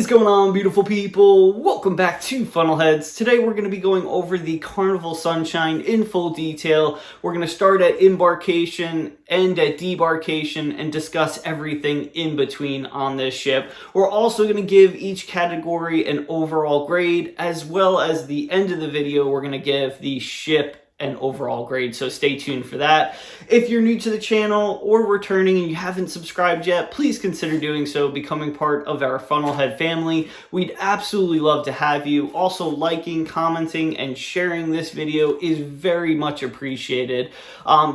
going on, beautiful people? Welcome back to Funnelheads. Today we're going to be going over the Carnival Sunshine in full detail. We're going to start at embarkation, end at debarkation, and discuss everything in between on this ship. We're also going to give each category an overall grade, as well as the end of the video we're going to give the ship an overall grade, so stay tuned for that. If you're new to the channel or returning and you haven't subscribed yet, please consider doing so, becoming part of our Funnelhead family. We'd absolutely love to have you. Also, liking, commenting, and sharing this video is very much appreciated.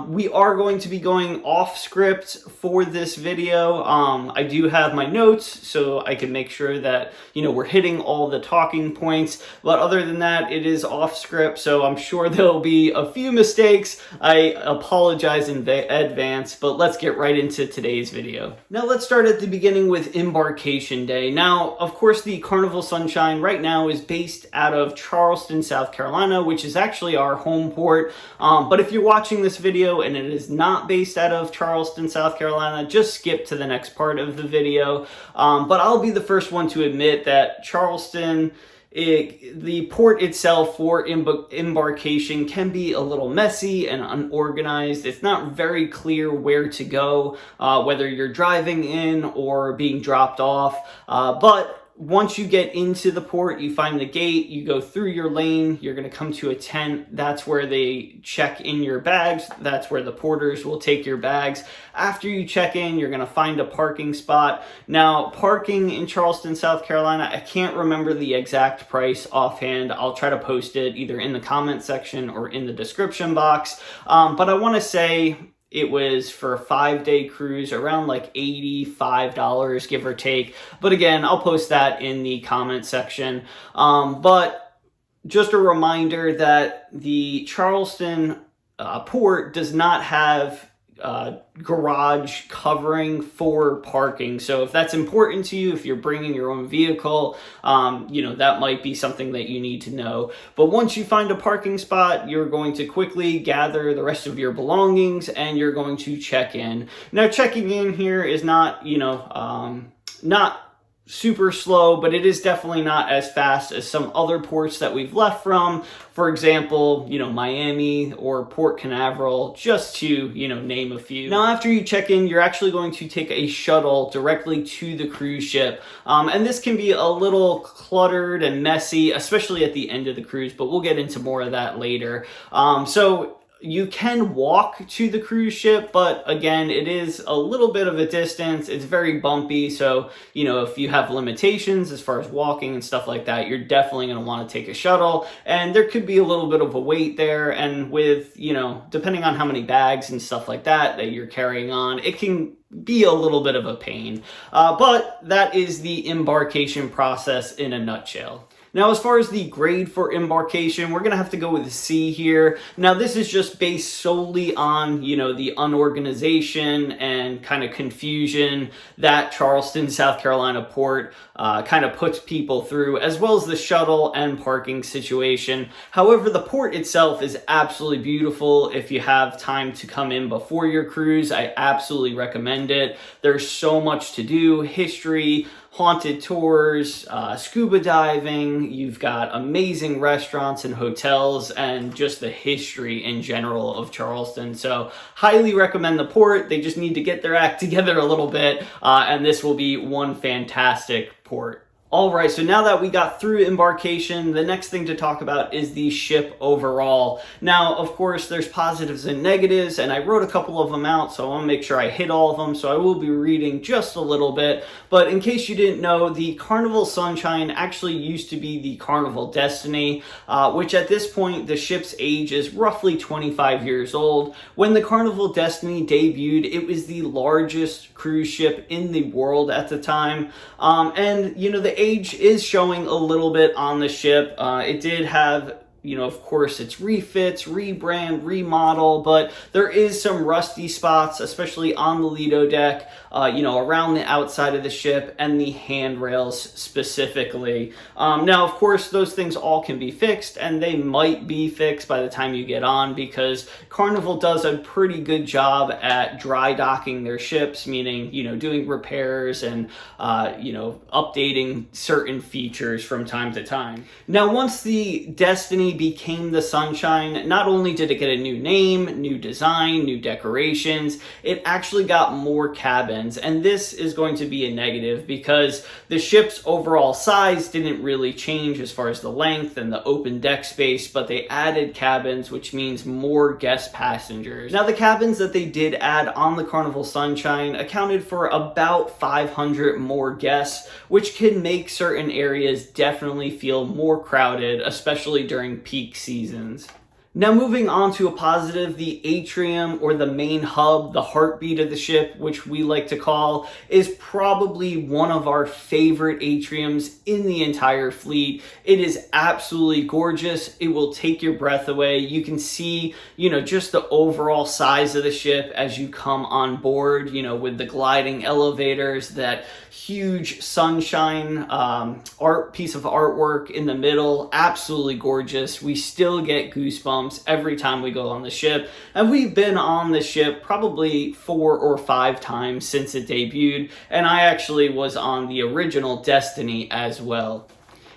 We are going to be going off script for this video. I do have my notes so I can make sure that, we're hitting all the talking points, but other than that, it is off script, so I'm sure there'll be a few mistakes. I apologize in advance, but let's get right into today's video. Now let's start at the beginning with embarkation day. Now, of course, the Carnival Sunshine right now is based out of Charleston, South Carolina, which is actually our home port. But if you're watching this video and it is not based out of Charleston, South Carolina, just skip to the next part of the video. But I'll be the first one to admit that Charleston, the port itself for embarkation can be a little messy and unorganized. It's not very clear where to go, whether you're driving in or being dropped off. But once you get into the port, you find the gate, you go through your lane, you're going to come to a tent. That's where they check in your bags. That's where the porters will take your bags. After you check in, you're going to find a parking spot. Now, parking in Charleston, South Carolina, I can't remember the exact price offhand. I'll try to post it either in the comment section or in the description box. But I want to say it was for a 5-day cruise around like $85, give or take. But again, I'll post that in the comment section. But just a reminder that the Charleston port does not have garage covering for parking. So if that's important to you, if you're bringing your own vehicle, that might be something that you need to know. But once you find a parking spot, you're going to quickly gather the rest of your belongings and you're going to check in. Now, checking in here is not, not super slow, but it is definitely not as fast as some other ports that we've left from. For example, Miami or Port Canaveral, just to, name a few. Now, after you check in, you're actually going to take a shuttle directly to the cruise ship. And this can be a little cluttered and messy, especially at the end of the cruise, but we'll get into more of that later. So you can walk to the cruise ship, but again, it is a little bit of a distance. It's very bumpy. So, if you have limitations as far as walking and stuff like that, you're definitely going to want to take a shuttle. And there could be a little bit of a wait there. And with, depending on how many bags and stuff like that you're carrying on, it can be a little bit of a pain. But that is the embarkation process in a nutshell. Now, as far as the grade for embarkation, we're going to have to go with a C here. Now, this is just based solely on, the unorganization and kind of confusion that Charleston, South Carolina port kind of puts people through, as well as the shuttle and parking situation. However, the port itself is absolutely beautiful. If you have time to come in before your cruise, I absolutely recommend it. There's so much to do, history, haunted tours, scuba diving. You've got amazing restaurants and hotels and just the history in general of Charleston. So highly recommend the port. They just need to get their act together a little bit, and this will be one fantastic port. All right, so now that we got through embarkation, the next thing to talk about is the ship overall. Now, of course, there's positives and negatives, and I wrote a couple of them out, so I want to make sure I hit all of them, so I will be reading just a little bit. But in case you didn't know, the Carnival Sunshine actually used to be the Carnival Destiny, which at this point, the ship's age is roughly 25 years old. When the Carnival Destiny debuted, it was the largest cruise ship in the world at the time. And, the age is showing a little bit on the ship. It did have of course, it's refits, rebrand, remodel, but there is some rusty spots, especially on the Lido deck, around the outside of the ship and the handrails specifically. Now, of course, those things all can be fixed, and they might be fixed by the time you get on, because Carnival does a pretty good job at dry docking their ships, meaning, doing repairs and, updating certain features from time to time. Now, once the Destiny became the Sunshine, not only did it get a new name, new design, new decorations, it actually got more cabins. And this is going to be a negative because the ship's overall size didn't really change as far as the length and the open deck space, but they added cabins, which means more guest passengers. Now, the cabins that they did add on the Carnival Sunshine accounted for about 500 more guests, which can make certain areas definitely feel more crowded, especially during peak seasons. Now, moving on to a positive, the atrium, or the main hub, the heartbeat of the ship, which we like to call, is probably one of our favorite atriums in the entire fleet. It is absolutely gorgeous. It will take your breath away. You can see, just the overall size of the ship as you come on board, with the gliding elevators, that huge sunshine piece of artwork in the middle. Absolutely gorgeous. We still get goosebumps every time we go on the ship, and we've been on the ship probably 4 or 5 times since it debuted, and I actually was on the original Destiny as well.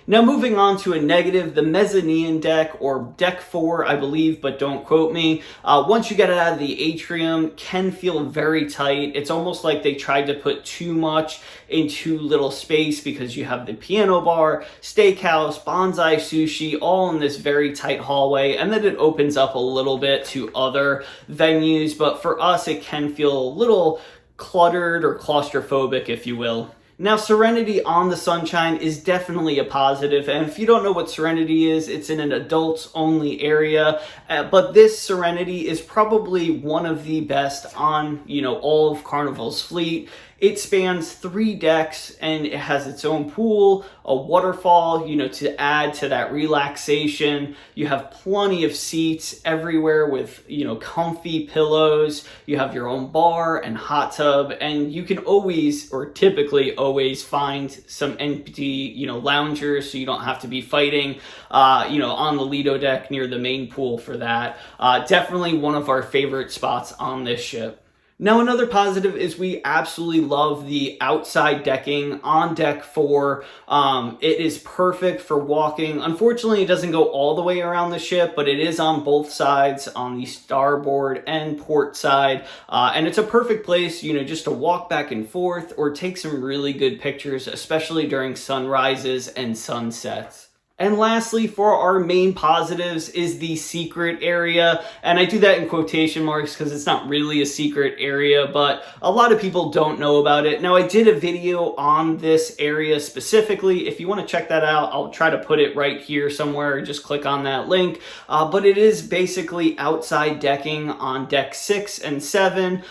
Now, moving on to a negative, the mezzanine deck, or deck 4, I believe, but don't quote me. Once you get it out of the atrium, can feel very tight. It's almost like they tried to put too much in too little space, because you have the piano bar, steakhouse, bonsai sushi, all in this very tight hallway, and then it opens up a little bit to other venues. But for us, it can feel a little cluttered or claustrophobic, if you will. Now, Serenity on the Sunshine is definitely a positive, and if you don't know what Serenity is, it's in an adults-only area, but this Serenity is probably one of the best on, all of Carnival's fleet. It spans 3 decks, and it has its own pool, a waterfall, to add to that relaxation. You have plenty of seats everywhere with, comfy pillows. You have your own bar and hot tub, and you can always, or typically always, find some empty, loungers, so you don't have to be fighting, on the Lido deck near the main pool for that. Definitely one of our favorite spots on this ship. Now, another positive is we absolutely love the outside decking on deck 4. It is perfect for walking. Unfortunately, it doesn't go all the way around the ship, but it is on both sides, on the starboard and port side. And it's a perfect place, just to walk back and forth or take some really good pictures, especially during sunrises and sunsets. And lastly, for our main positives is the secret area. And I do that in quotation marks because it's not really a secret area, but a lot of people don't know about it. Now, I did a video on this area specifically. If you want to check that out, I'll try to put it right here somewhere. Just click on that link. But it is basically outside decking on deck 6 and 7.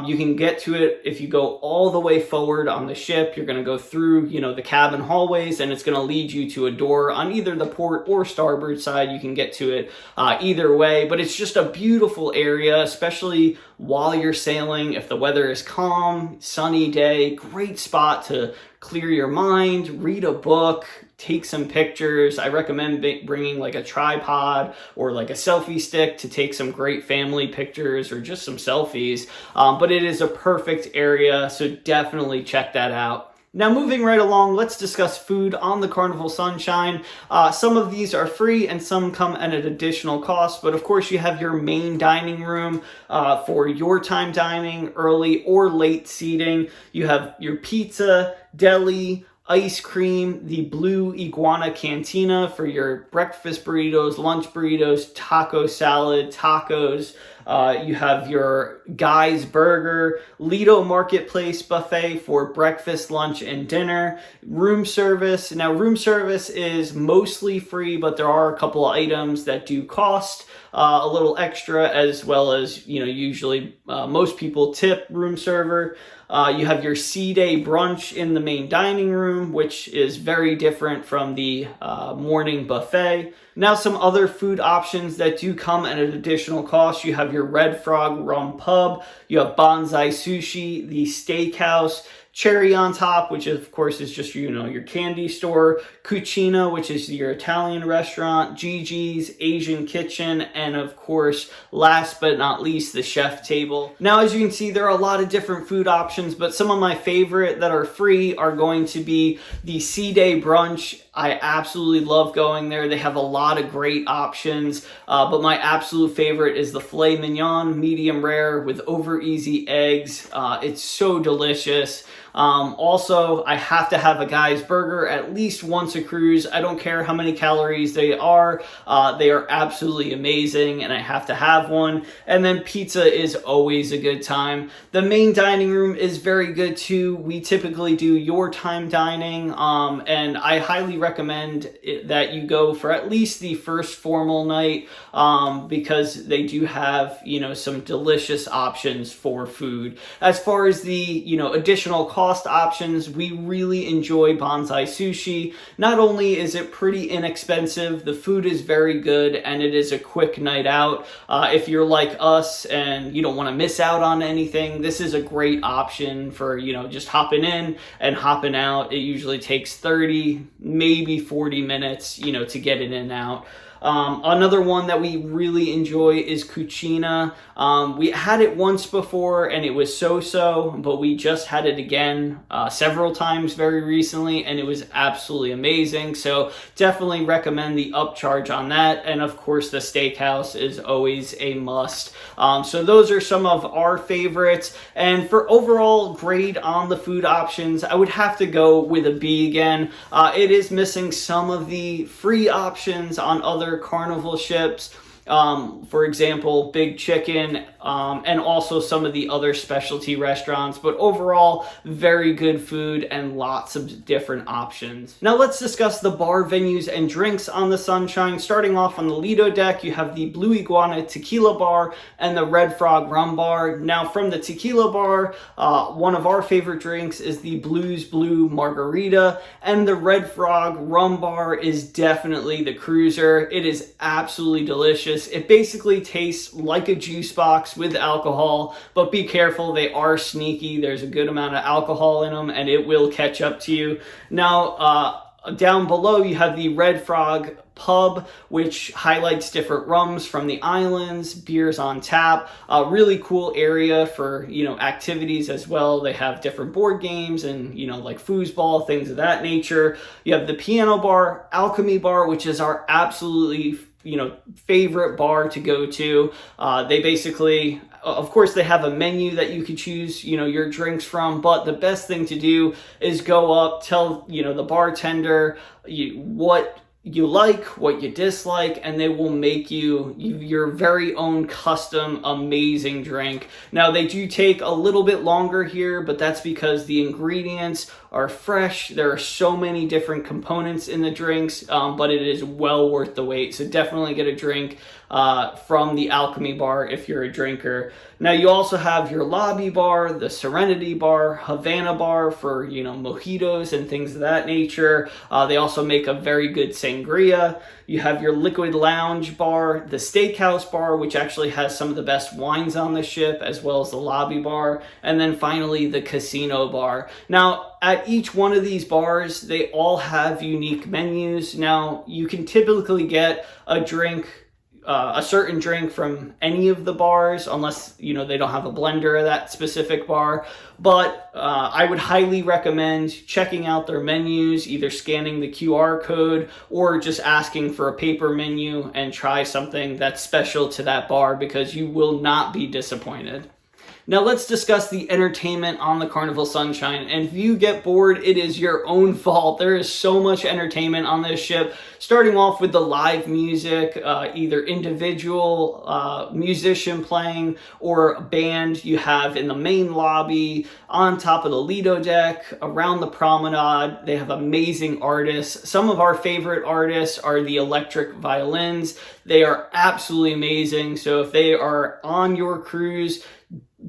You can get to it if you go all the way forward on the ship. You're going to go through, the cabin hallways, and it's going to lead you to a door on either the port or starboard side. You can get to it either way, but it's just a beautiful area, especially while you're sailing. If the weather is calm, sunny day, great spot to clear your mind, read a book, take some pictures. I recommend bringing like a tripod or like a selfie stick to take some great family pictures or just some selfies. But it is a perfect area, so definitely check that out. Now, moving right along, let's discuss food on the Carnival Sunshine. Some of these are free and some come at an additional cost, but of course you have your main dining room for your time dining, early or late seating. You have your pizza, deli, ice cream, the Blue Iguana Cantina for your breakfast burritos, lunch burritos, taco salad, tacos, You have your Guy's Burger, Lido Marketplace buffet for breakfast, lunch, and dinner. Room service. Now, room service is mostly free, but there are a couple of items that do cost a little extra, as well as, usually most people tip room server. You have your C-Day brunch in the main dining room, which is very different from the morning buffet. Now, some other food options that do come at an additional cost. You have your Red Frog Rum Pub, you have Bonsai Sushi, the Steakhouse, Cherry on Top, which of course is just, your candy store, Cucina, which is your Italian restaurant, Gigi's, Asian Kitchen, and of course, last but not least, the Chef Table. Now, as you can see, there are a lot of different food options, but some of my favorite that are free are going to be the C-Day brunch. I absolutely love going there. They have a lot of great options, but my absolute favorite is the filet mignon, medium rare with over easy eggs. It's so delicious. Also, I have to have a Guy's Burger at least once a cruise. I don't care how many calories they are absolutely amazing, and I have to have one. And then pizza is always a good time. The main dining room is very good too. We typically do your time dining, and I highly recommend that you go for at least the first formal night, because they do have, some delicious options for food. As far as the, additional cost options, we really enjoy Bonsai Sushi. Not only is it pretty inexpensive, the food is very good, and it is a quick night out. If you're like us and you don't want to miss out on anything, this is a great option for, just hopping in and hopping out. It usually takes 30, maybe 40 minutes, to get in and out. Another one that we really enjoy is Cucina. We had it once before and it was so-so, but we just had it again several times very recently, and it was absolutely amazing. So definitely recommend the upcharge on that. And of course, the Steakhouse is always a must. So those are some of our favorites. And for overall grade on the food options, I would have to go with a B again. It is missing some of the free options on other Carnival ships. For example, Big Chicken, and also some of the other specialty restaurants, but overall, very good food and lots of different options. Now let's discuss the bar venues and drinks on the Sunshine. Starting off on the Lido deck, you have the Blue Iguana Tequila Bar and the Red Frog Rum Bar. Now from the Tequila Bar, one of our favorite drinks is the Blues Blue Margarita, and the Red Frog Rum Bar is definitely the cruiser. It is absolutely delicious. It basically tastes like a juice box with alcohol, but be careful, they are sneaky. There's a good amount of alcohol in them, and it will catch up to you. Now, down below, you have the Red Frog Pub, which highlights different rums from the islands, beers on tap. A really cool area for, activities as well. They have different board games and, like foosball, things of that nature. You have the Piano Bar, Alchemy Bar, which is our absolutely favorite bar to go to. They basically, of course, they have a menu that you can choose, your drinks from, but the best thing to do is go up, tell, the bartender what you like, what you dislike, and they will make you your very own custom amazing drink. Now, they do take a little bit longer here, but that's because the ingredients are fresh. There are so many different components in the drinks, but it is well worth the wait. So definitely get a drink from the Alchemy Bar if you're a drinker. Now, you also have your Lobby Bar, the Serenity Bar, Havana Bar for, mojitos and things of that nature. They also make a very good sangria. You have your Liquid Lounge Bar, the Steakhouse Bar, which actually has some of the best wines on the ship, as well as the Lobby Bar, and then finally the Casino Bar. Now, at each one of these bars, they all have unique menus. Now, you can typically get a certain drink from any of the bars, unless, they don't have a blender of that specific bar. But I would highly recommend checking out their menus, either scanning the QR code or just asking for a paper menu and try something that's special to that bar, because you will not be disappointed. Now let's discuss the entertainment on the Carnival Sunshine. And if you get bored, it is your own fault. There is so much entertainment on this ship, starting off with the live music, either individual musician playing or a band you have in the main lobby, on top of the Lido deck, around the promenade. They have amazing artists. Some of our favorite artists are the electric violins. They are absolutely amazing. So if they are on your cruise,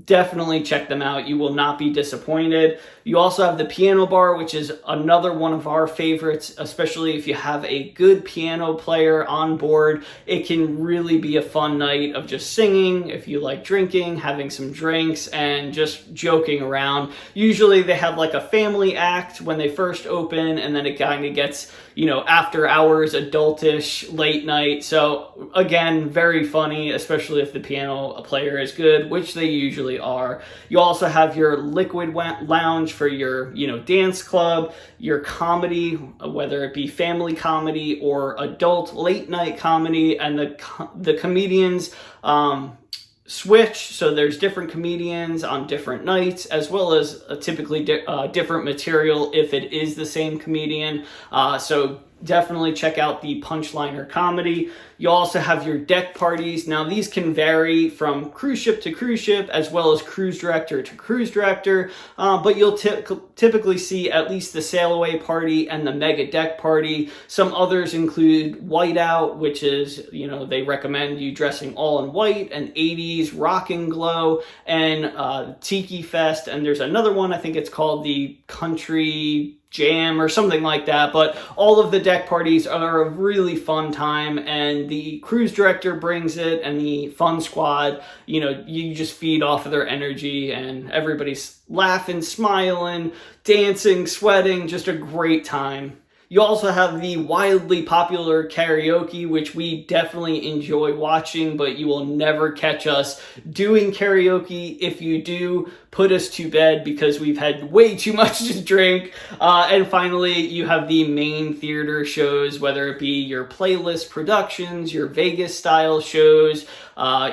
definitely check them out. You will not be disappointed. You also have the piano bar, which is another one of our favorites, especially if you have a good piano player on board. It can really be a fun night of just singing, if you like drinking, having some drinks, and just joking around. Usually they have like a family act when they first open, and then it kind of gets, you know, after hours, adultish, late night. So again, very funny, especially if the piano player is good, which they usually are. You also have your liquid lounge for your, you know, dance club, your comedy, whether it be family comedy or adult late night comedy, and the comedians switch, so there's different comedians on different nights, as well as typically different material if it is the same comedian. So definitely check out the Punchliner comedy. You also have your deck parties. Now these can vary from cruise ship to cruise ship, as well as cruise director to cruise director, but you'll typically see at least the sail away party and the mega deck party. Some others include whiteout, which is, you know, they recommend you dressing all in white, and 80s rock and glow, and tiki fest, and there's another one, I think it's called the country jam or something like that. But all of the deck parties are a really fun time, and the cruise director brings it, and the fun squad, you know, you just feed off of their energy, and everybody's laughing, smiling, dancing, sweating, just a great time. You also have the wildly popular karaoke, which we definitely enjoy watching, but you will never catch us doing karaoke. If you do, put us to bed, because we've had way too much to drink. And finally, you have the main theater shows, whether it be your playlist productions, your Vegas style shows.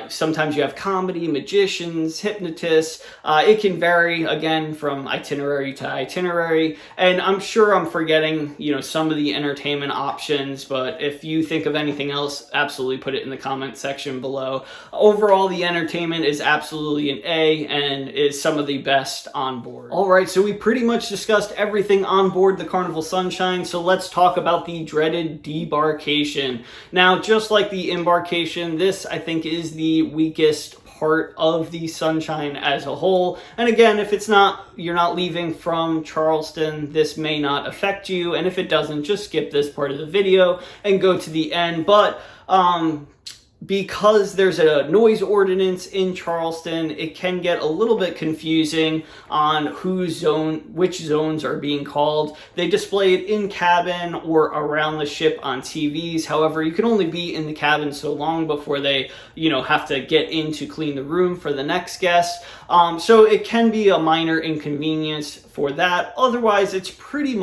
Sometimes you have comedy, magicians, hypnotists. It can vary, again, from itinerary to itinerary. And I'm sure I'm forgetting, you know, some of the entertainment options, but if you think of anything else, absolutely put it in the comment section below. Overall, the entertainment is absolutely an A, and is some of the best on board. All right, so we pretty much discussed everything on board the Carnival Sunshine, so let's talk about the dreaded debarkation. Now, just like the embarkation, this, I think, is the weakest part of the Sunshine as a whole. And again, if you're not leaving from Charleston, this may not affect you, and if it doesn't, just skip this part of the video and go to the end. But because there's a noise ordinance in Charleston, it can get a little bit confusing on which zones are being called. They display it in cabin or around the ship on TVs. However, you can only be in the cabin so long before they, you know, have to get in to clean the room for the next guest. So it can be a minor inconvenience for that. Otherwise, it's pretty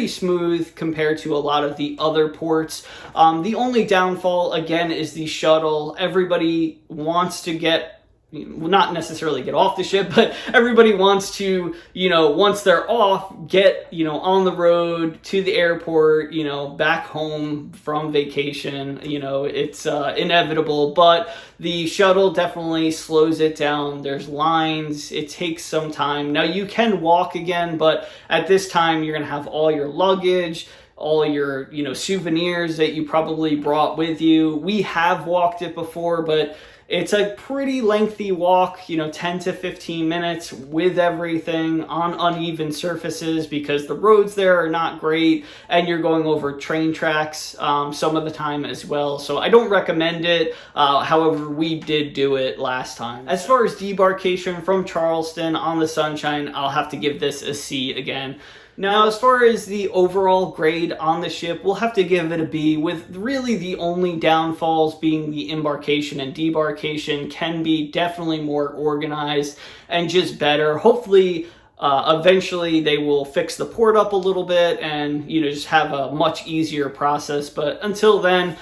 smooth compared to a lot of the other ports. The only downfall, again, is the shuttle. Everybody wants to not necessarily get off the ship, but everybody wants to, you know, once they're off, get, you know, on the road to the airport, you know, back home from vacation. You know, it's inevitable, but the shuttle definitely slows it down. There's lines. It takes some time. Now, you can walk again, but at this time, you're going to have all your luggage, all your, you know, souvenirs that you probably brought with you. We have walked it before, but it's a pretty lengthy walk, you know, 10 to 15 minutes with everything on uneven surfaces, because the roads there are not great, and you're going over train tracks some of the time as well. So I don't recommend it. However, we did do it last time. As far as debarkation from Charleston on the Sunshine, I'll have to give this a C again. Now, as far as the overall grade on the ship, we'll have to give it a B, with really the only downfalls being the embarkation and debarkation can be definitely more organized and just better. Hopefully, eventually they will fix the port up a little bit and, you know, just have a much easier process. But until then,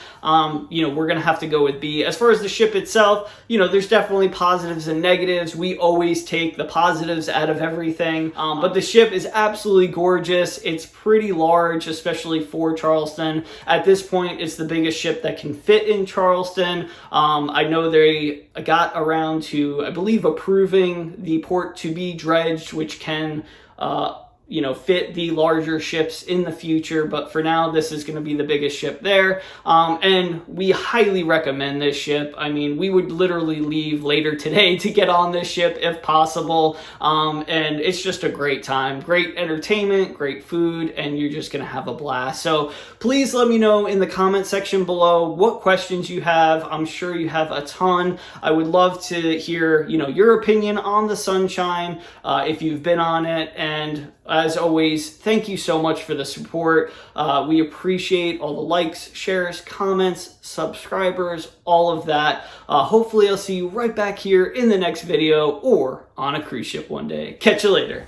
you know, we're going to have to go with B. As far as the ship itself, you know, there's definitely positives and negatives. We always take the positives out of everything. But the ship is absolutely gorgeous. It's pretty large, especially for Charleston. At this point, it's the biggest ship that can fit in Charleston. I know they got around to, I believe, approving the port to be dredged, which can, you know, fit the larger ships in the future. But for now, this is going to be the biggest ship there. And we highly recommend this ship. I mean, we would literally leave later today to get on this ship if possible. And it's just a great time, great entertainment, great food, and you're just going to have a blast. So please let me know in the comment section below what questions you have. I'm sure you have a ton. I would love to hear, you know, your opinion on the Sunshine, if you've been on it. And as always, thank you so much for the support. We appreciate all the likes, shares, comments, subscribers, all of that. Hopefully I'll see you right back here in the next video or on a cruise ship one day. Catch you later.